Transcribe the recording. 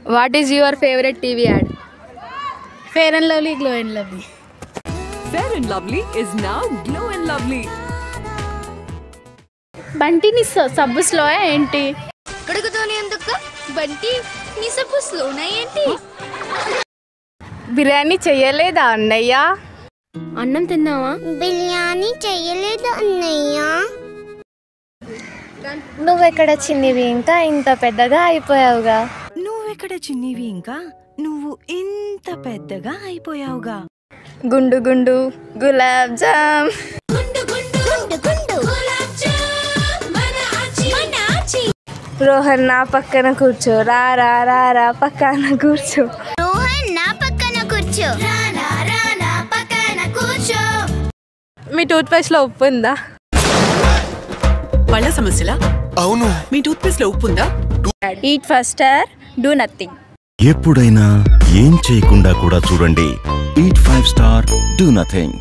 What is your favorite TV ad? Fair and Lovely, Glow and Lovely. Fair and Lovely is now Glow and Lovely. Bunty నీ సబ్బు slow ఏంటి? కడుగుతోనే ఎందుకు బంటి నీ సబ్బు స్లోనా ఏంటి? బిర్యానీ చెయ్యలేదా అన్నయ్య? అన్నం తిన్నావా? బిర్యానీ చెయ్యలేదు అన్నయ్య. నువ్వెక్కడ చిన్నివి ఇంకా ఇంత పెద్దగా అయిపోయావుగా. నువ్వెక్కడ చిన్నివి ఇంకా నువ్వు ఇంత పెద్దగా అయిపోయావుగా. గుండు గుండు గులాబ్ జామ్. రోహన్ నా పక్కన కూర్చో, రా రా రా రా పక్కన కూర్చో. రోహన్ నా పక్కన కూర్చో, రా రా రా నా పక్కన కూర్చో. మీ టూత్ పేస్ట్ లో ఉప్పు ఉందా? పళ్ళ సమస్యలా? అవును. మీ టూత్ పేస్ట్ లో ఉప్పు ఉందా? Eat faster, do nothing. ఎప్పుడైనా ఏం చేయకుండా కూడా చూడండి. Eat 5 star, do nothing.